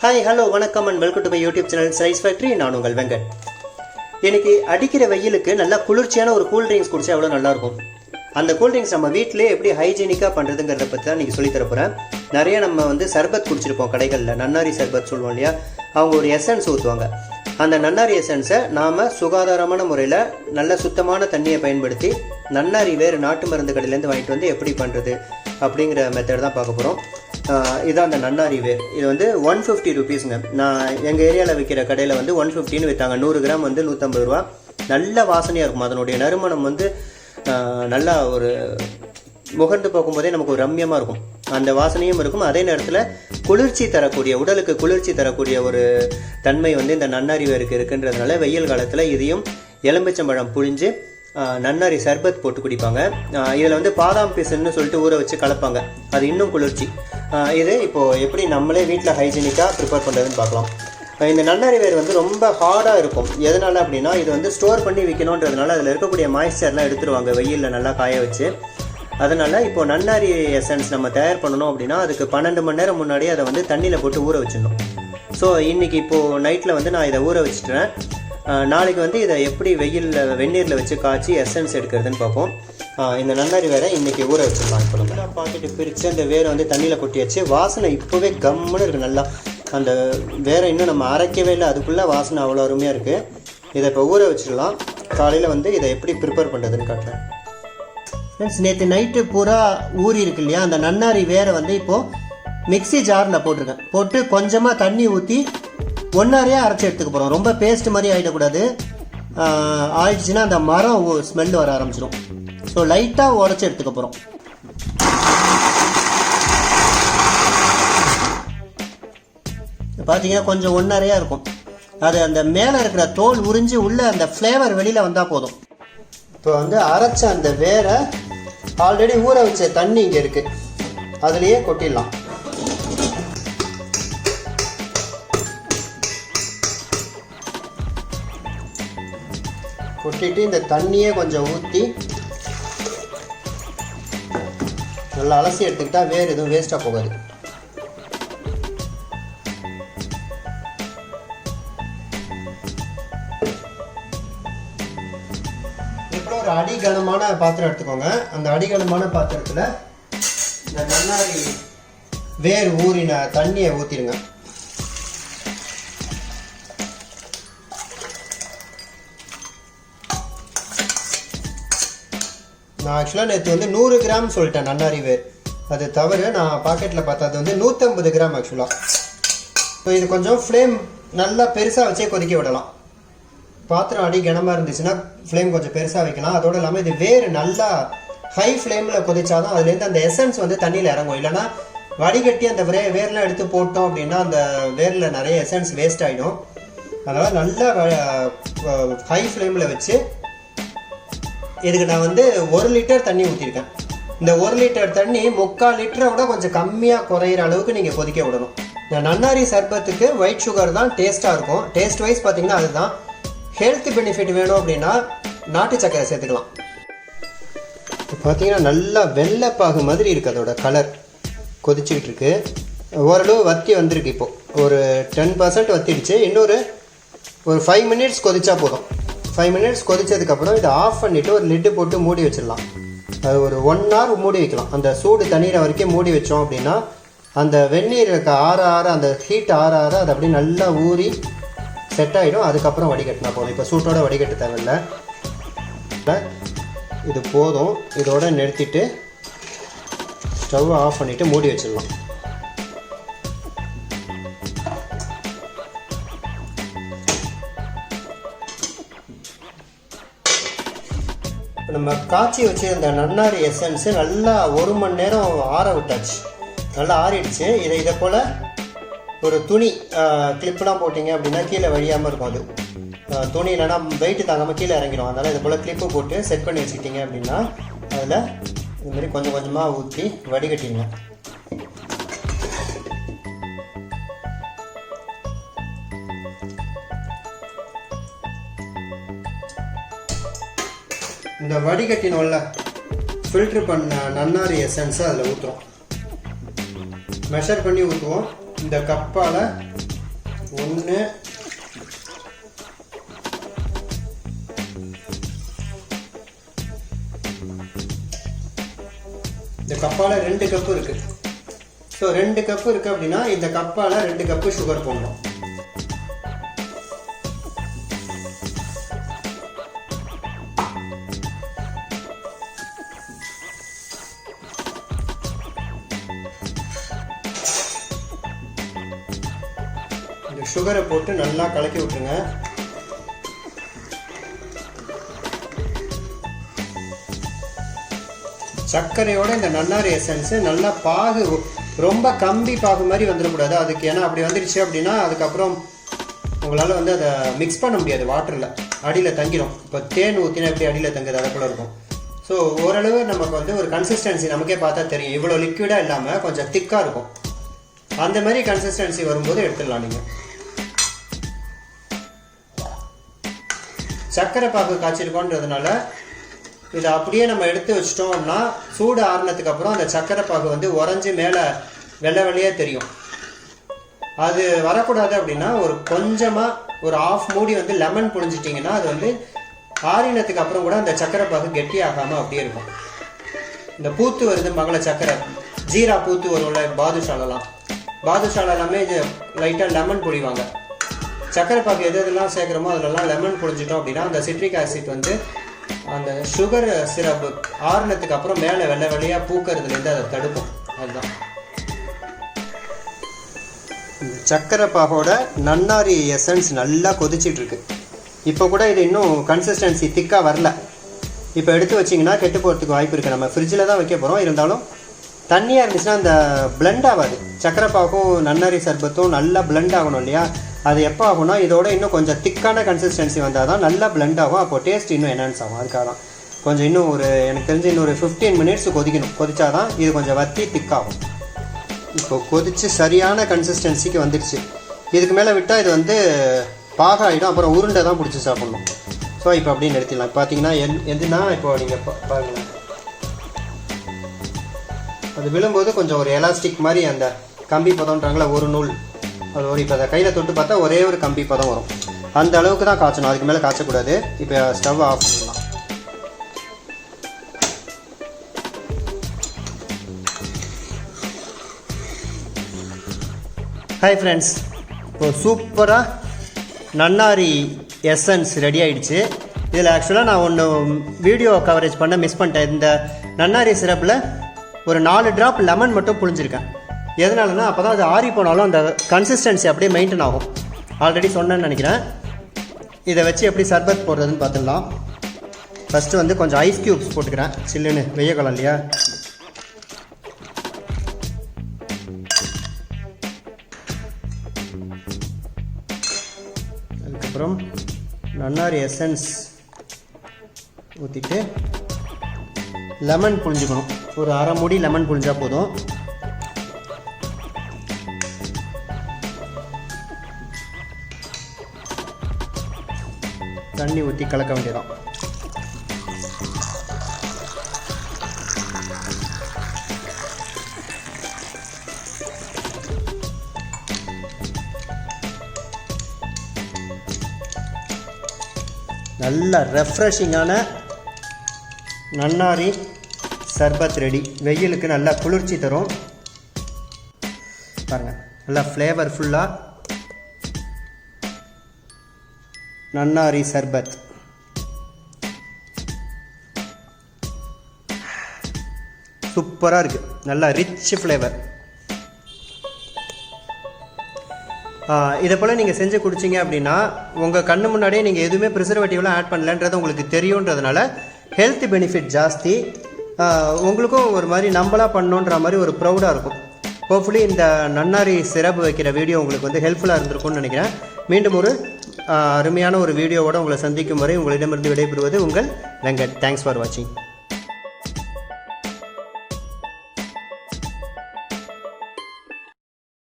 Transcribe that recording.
Hi hello வணக்கம் and welcome to my YouTube channel size factory. நான் உங்கள் வெங்கட். இன்னைக்கு அடிக்கிற வெயிலுக்கு நல்லா குளிர்ச்சியான ஒரு கூல் ட்ரிங்க்ஸ் குடிச்சா எவ்வளோ நல்லாயிருக்கும். அந்த கூல் ட்ரிங்க்ஸ் நம்ம வீட்டிலே எப்படி ஹைஜீனிக்காக பண்ணுறதுங்கிறத பற்றி தான் இன்றைக்கி சொல்லி தரப்போகிறேன். நிறைய நம்ம சர்பத் குடிச்சிருப்போம் கடைகளில், நன்னாரி சர்பத் சொல்லுவோம் இல்லையா. அவங்க ஒரு எசன்ஸ் ஊற்றுவாங்க. அந்த நன்னாரி எசன்ஸை நாம் சுகாதாரமான முறையில் நல்ல சுத்தமான தண்ணியை பயன்படுத்தி நன்னாரி வேறு நாட்டு மருந்து கடையிலேருந்து வாங்கிட்டு வந்து எப்படி பண்ணுறது அப்படிங்கிற மெத்தட் தான் பார்க்க போகிறோம். இதுதான் அந்த நன்னாரி வேர். இது 150 ருபீஸுங்க. நான் எங்கள் ஏரியாவில் விற்கிற கடையில் 150ன்னு விற்றாங்க. 100 கிராம் 150 ரூபா. நல்ல வாசனையாக இருக்கும். அதனுடைய நறுமணம் நல்லா ஒரு முகர்ந்து பார்க்கும்போதே நமக்கு ஒரு ரம்யமாக இருக்கும். அந்த வாசனையும் இருக்கும். அதே நேரத்தில் குளிர்ச்சி தரக்கூடிய, உடலுக்கு குளிர்ச்சி தரக்கூடிய ஒரு தன்மை இந்த நன்னாரி வேருக்கு இருக்குன்றதுனால வெயில் காலத்தில் இதையும் எலும்பிச்சம்பழம் புழிஞ்சு நன்னாரி சர்பத் போட்டு குடிப்பாங்க. இதில் பாதாம் பீசுன்னு சொல்லிட்டு ஊற வச்சு கலப்பாங்க. அது இன்னும் குளிர்ச்சி. இது இப்போது எப்படி நம்மளே வீட்டில் ஹைஜீனிக்காக ப்ரிப்பேர் பண்ணுறதுன்னு பார்க்கலாம். இந்த நன்னாரி வேர் ரொம்ப ஹார்டாக இருக்கும். எதனால் அப்படின்னா இது ஸ்டோர் பண்ணி விற்கணுன்றதுனால அதில் இருக்கக்கூடிய மாய்ஸ்சர்லாம் எடுத்துருவாங்க வெயிலில் நல்லா காய வச்சு. அதனால் இப்போது நன்னாரி எசன்ஸ் நம்ம தயார் பண்ணணும் அப்படின்னா அதுக்கு 12 மணி நேரம் முன்னாடியே அதை தண்ணியில் போட்டு ஊற வச்சிடணும். ஸோ இன்றைக்கி இப்போது நைட்டில் நான் இதை ஊற வச்சுட்டேன். நாளைக்கு இதை எப்படி வெந்நீரில் வச்சு காய்ச்சி எசன்ஸ் எடுக்கிறதுன்னு பார்ப்போம். இந்த நன்னாரி வேரை இன்றைக்கி ஊற வச்சிடலாம். இப்போ நம்ம பாக்கெட்டு பிரித்து அந்த வேரை தண்ணியில் கொட்டி வச்சு வாசனை இப்போவே கம்முன்னு இருக்குது. நல்லா அந்த வேரை இன்னும் நம்ம அரைக்கவே இல்லை, அதுக்குள்ளே வாசனை அவ்வளோ அருமையாக இருக்குது. இதை இப்போ ஊற வச்சிடலாம். காலையில் இதை எப்படி ப்ரிப்பேர் பண்ணுறதுன்னு காட்டுறேன். ஃப்ரெண்ட்ஸ், நேற்று நைட்டு பூரா ஊறி இருக்கு இல்லையா, அந்த நன்னாரி வேரை இப்போது மிக்ஸி ஜாரில் போட்டிருக்கேன். போட்டு கொஞ்சமாக தண்ணி ஊற்றி ஒன்றாரையாக அரைச்சி எடுத்துக்க போகிறோம். ரொம்ப பேஸ்ட் மாதிரி ஆகிடக்கூடாது. ஆயிடுச்சுன்னா அந்த மரம் ஸ்மெல் வர ஆரம்பிச்சிடும். ஸோ லைட்டாக உடச்சி எடுத்துக்க போகிறோம். பார்த்தீங்கன்னா கொஞ்சம் ஒன்றாரையாக இருக்கும். அது அந்த மேலே இருக்கிற தோல் உறிஞ்சி உள்ள அந்த ஃப்ளேவர் வெளியில் வந்தால் போதும். இப்போ அரைச்ச அந்த வேரை ஆல்ரெடி ஊற வச்ச தண்ணி இங்கே இருக்குது, அதுலேயே கொட்டிடலாம். கொட்டிட்டு இந்த தண்ணியே கொஞ்சம் ஊற்றி நல்லா அலசி எடுத்துக்கிட்டா வேறு எதுவும் வேஸ்ட்டாக போகாது. இப்போ ஒரு அடிகனமான பாத்திரம் எடுத்துக்கோங்க. அந்த அடிகனமான பாத்திரத்தில் இந்த நன்னாரி வேர் ஊறின தண்ணியை ஊற்றிடுங்க. நான் ஆக்சுவலாக நேற்று 100 கிராம் சொல்லிட்டேன் நன்னாரி வேர். அது தவிர நான் பாக்கெட்டில் பார்த்தது 150 கிராம் ஆக்சுவலாக. இப்போ இது கொஞ்சம் ஃப்ளேம் நல்லா பெருசாக வச்சே கொதிக்க விடலாம். பாத்திரம் அடி கனமாக இருந்துச்சுன்னா ஃப்ளேம் கொஞ்சம் பெருசாக வைக்கலாம். அதோடு இல்லாமல் இது வேர் நல்லா ஹை ஃப்ளேமில் கொதிச்சாதான் அதுலேருந்து அந்த எசன்ஸ் தண்ணியில் இறங்கும். இல்லைனா வடிகட்டி அந்த வேர்லாம் எடுத்து போட்டோம் அப்படின்னா அந்த வேரில் நிறைய எசன்ஸ் வேஸ்ட் ஆகிடும். அதனால் நல்லா ஹை ஃப்ளேமில் வச்சு இதுக்கு நான் 1 லிட்டர் தண்ணி ஊற்றிருக்கேன். இந்த 1 லிட்டர் தண்ணி 3/4 லிட்டரை விட கொஞ்சம் கம்மியாக குறையிற அளவுக்கு நீங்கள் கொதிக்க விடணும். இந்த நன்னாரி சர்பத்துக்கு ஒயிட் சுகர் தான் டேஸ்ட்டாக இருக்கும். டேஸ்ட் வைஸ் பார்த்தீங்கன்னா அதுதான். ஹெல்த் பெனிஃபிட் வேணும் அப்படின்னா நாட்டு சர்க்கரை சேர்த்துக்கலாம். பார்த்தீங்கன்னா நல்லா வெள்ளைப்பாகு மாதிரி இருக்குது. அதோட கலர் கொதிச்சுக்கிட்டு இருக்கு. ஓரளவு வத்தி வந்திருக்கு. இப்போது ஒரு 10% வத்திடுச்சு. இன்னொரு 5 மினிட்ஸ் கொதிச்சா போதும். 5 மினிட்ஸ் கொதிச்சதுக்கப்புறம் இதை ஆஃப் பண்ணிவிட்டு ஒரு லிட்டு போட்டு மூடி வச்சிடலாம். அது ஒரு 1 hour மூடி வைக்கலாம். அந்த சூடு தண்ணீரை வரைக்கும் மூடி வச்சோம் அப்படின்னா அந்த வெந்நீர் ஆற அந்த ஹீட் ஆற அது அப்படியே நல்லா ஊறி செட் ஆகிடும். அதுக்கப்புறம் வடிகட்டினா போதும். இப்போ சூட்டோட வடிகட்ட தேவையில்லை. இது போதும். இதோட நிறுத்திட்டு ஸ்டவ் ஆஃப் பண்ணிவிட்டு மூடி வச்சிடலாம். நம்ம காய்ச்சி வச்சு அந்த நன்னாரி எசன்ஸு நல்லா 1 மணி நேரம் ஆற விட்டாச்சு. நல்லா ஆறிடுச்சு. இதை போல் ஒரு துணி கிளிப்லாம் போட்டிங்க அப்படின்னா கீழே வழியாமல் இருக்கும். அது துணி இல்லைனா வெயிட்டு தாங்காமல் கீழே இறங்கிடும். அதனால் இது போல் கிளிப்பு போட்டு செட் பண்ணி வச்சுக்கிட்டிங்க அப்படின்னா அதில் இதுமாரி கொஞ்சம் கொஞ்சமாக ஊற்றி வடிகட்டிடுங்க. இந்த வடிகட்டினோல்ல ஃபில்ட்ரு பண்ண நன்னாரி எசன்ஸை அதில் ஊற்றுறோம். மெஷர் பண்ணி ஊற்றுவோம். இந்த கப்பால் 1 இந்த கப்பால 2 கப் இருக்கு. ஸோ 2 கப் இருக்கு அப்படின்னா இந்த கப்பால 2 கப்பு சுகர் போடணும். இந்த சுகரை போட்டு நல்லா கலக்கி விட்டுருங்க. சர்க்கரையோட இந்த நன்னாரி எசன்ஸ் நல்லா பாகு, ரொம்ப கம்பி பாகு மாதிரி வந்துடக்கூடாது அதுக்கு. ஏன்னா அப்படி வந்துடுச்சு அப்படின்னா அதுக்கப்புறம் உங்களால் வந்து அதை மிக்ஸ் பண்ண முடியாது, வாட்டரில் அடியில் தங்கிடும். இப்போ தேன் ஊற்றினா எப்படி அடியில் தங்குது அதை போல் இருக்கும். ஸோ ஓரளவு நமக்கு வந்து ஒரு கன்சிஸ்டன்சி நமக்கே பார்த்தா தெரியும். இவ்வளோ லிக்விடாக இல்லாமல் கொஞ்சம் திக்காக இருக்கும். அந்த மாதிரி கன்சிஸ்டன்சி வரும்போது எடுத்துடலாம். நீங்கள் சர்க்கரை பாகு காய்ச்சிருக்கோன்றதுனால இதை அப்படியே நம்ம எடுத்து வச்சிட்டோம்னா சூடு ஆறுனதுக்கு அப்புறம் அந்த சர்க்கரை பாகு வந்து உறைஞ்சி மேலே வெள்ளை வெள்ளையே தெரியும். அது வரக்கூடாது அப்படின்னா ஒரு கொஞ்சமாக ஒரு ஆஃப் மூடி வந்து லெமன் புழிஞ்சிட்டிங்கன்னா அது வந்து ஆறினத்துக்கு அப்புறம் கூட அந்த சர்க்கரை பாகு கெட்டியாகாமல் அப்படியே இருக்கும். இந்த பூத்து வருது மகள சர்க்கரை, ஜீரா பூத்து வரும்ல பாதுஷாலெலாம் எல்லாமே லைட்டாக லெமன் புழிவாங்க. சர்க்கரை பாகு எதெல்லாம் சேர்க்குறோமோ அதிலெல்லாம் லெமன் புழிஞ்சிட்டோம் அப்படின்னா அந்த சிட்ரிக் ஆசிட் வந்து அந்த சுகர் சிரப்பு ஆறுனத்துக்கு அப்புறம் மேலே வெள்ளை வெள்ளையாக பூக்கிறதுலேருந்து அதை தடுக்கும். அதுதான் இந்த சர்க்கரை பாகோட நன்னாரி எசன்ஸ் நல்லா கொதிச்சிட்டு இருக்கு. இப்போ கூட இது இன்னும் கன்சிஸ்டன்சி திக்காக வரல. இப்போ எடுத்து வச்சிங்கன்னா கெட்டு போகிறதுக்கு வாய்ப்பு இருக்குது. நம்ம ஃப்ரிட்ஜில் தான் வைக்க போகிறோம். இருந்தாலும் தண்ணியாக இருந்துச்சுன்னா அந்த பிளெண்ட் ஆகாது. சர்க்கரை பாகும் நன்னாரி சர்பத்தும் நல்லா பிளெண்ட் ஆகணும் இல்லையா? அது எப்போ ஆகும்னா இதோட இன்னும் கொஞ்சம் திக்கான கன்சிஸ்டன்சி வந்தால் தான் நல்லா பிளெண்ட் ஆகும். அப்போது டேஸ்ட் இன்னும் என்ஹான்ஸ் ஆகும். அதுக்காக தான் கொஞ்சம் இன்னும் எனக்கு தெரிஞ்சு இன்னும் ஒரு 15 மினிட்ஸ் கொதிக்கணும். கொதிச்சாதான் இது கொஞ்சம் வத்தி திக்காகும். இப்போ கொதித்து சரியான கன்சிஸ்டன்சிக்கு வந்துடுச்சு. இதுக்கு மேலே விட்டால் இது வந்து பாகாயிடும். அப்புறம் உருண்டை தான் பிடிச்சி சாப்பிட்ணும். ஸோ இப்போ அப்படின்னு நிறுத்திடலாம். பார்த்தீங்கன்னா எதுனா இப்போ நீங்கள் பாருங்களேன், அது விழும்போது கொஞ்சம் ஒரு எலாஸ்டிக் மாதிரி அந்த கம்பி பதம்ன்றாங்களா ஒரு நூல், அது ஒரு இப்போ அதை கையில் தொட்டு பார்த்தா ஒரே ஒரு கம்பி பதம் வரும். அந்த அளவுக்கு தான் காய்ச்சணும், அதுக்கு மேலே காய்ச்சக்கூடாது. இப்போ ஸ்டவ் ஆஃப் பண்ணிடலாம். ஹாய் ஃப்ரெண்ட்ஸ், இப்போ சூப்பராக நன்னாரி எசன்ஸ் ரெடி ஆகிடுச்சு. இதில் ஆக்சுவலாக நான் ஒன்று வீடியோ கவரேஜ் பண்ண மிஸ் பண்ணிட்டேன். இந்த நன்னாரி சிரப்பில் ஒரு 4 ட்ராப் லெமன் மட்டும் புழிஞ்சிருக்கேன். எதனாலனா அப்போ தான் அது ஆறி போனாலும் அந்த கன்சிஸ்டன்சி அப்படியே மெயின்டைன் ஆகும். ஆல்ரெடி சொன்னேன்னு நினைக்கிறேன். இதை வச்சு எப்படி சர்பத் போடுறதுன்னு பார்த்துடலாம். ஃபஸ்ட்டு வந்து கொஞ்சம் ஐஸ் க்யூப்ஸ் போட்டுக்கிறேன். சில்லுன்னு வெய்ய காலம் இல்லையா? அதுக்கப்புறம் நன்னாரி எசன்ஸ் ஊற்றிட்டு லெமன் புழிஞ்சுக்கணும். ஒரு அரை மூடி லெமன் புழிஞ்சா போதும். தண்ணி ஊற்றி கலக்க வேண்டியதான். நல்ல ரெஃப்ரெஷிங்கான நன்னாரி சர்பத் ரெடி. வெயிலுக்கு நல்லா குளிர்ச்சி தரும். பாருங்கள், நல்லா ஃப்ளேவர்ஃபுல்லாக நன்னாரி சர்பத். சூப்பராக இருக்குது, நல்லா ரிச் ஃப்ளேவர். இதை போல் நீங்கள் செஞ்சு குடிச்சிங்க அப்படின்னா உங்கள் கண்ணு முன்னாடியே நீங்கள் எதுவுமே ப்ரிசர்வேட்டிவ்லாம் ஆட் பண்ணலன்றது உங்களுக்கு தெரியுன்றதுனால ஹெல்த் பெனிஃபிட் ஜாஸ்தி. உங்களுக்கும் ஒரு மாதிரி நம்மளாக பண்ணோன்ற மாதிரி ஒரு ப்ரௌடாக இருக்கும். ஹோப்ஃபுல்லி இந்த நன்னாரி சிரப் வைக்கிற வீடியோ உங்களுக்கு வந்து ஹெல்ப்ஃபுல்லாக இருந்திருக்கும்னு நினைக்கிறேன். மீண்டும் ஒரு அருமையான ஒரு வீடியோவோடு உங்களை சந்திக்கும் வரை உங்களிடமிருந்து விடைபெறுவது உங்கள் வெங்கட். தேங்க்ஸ் ஃபார் வாட்சிங்.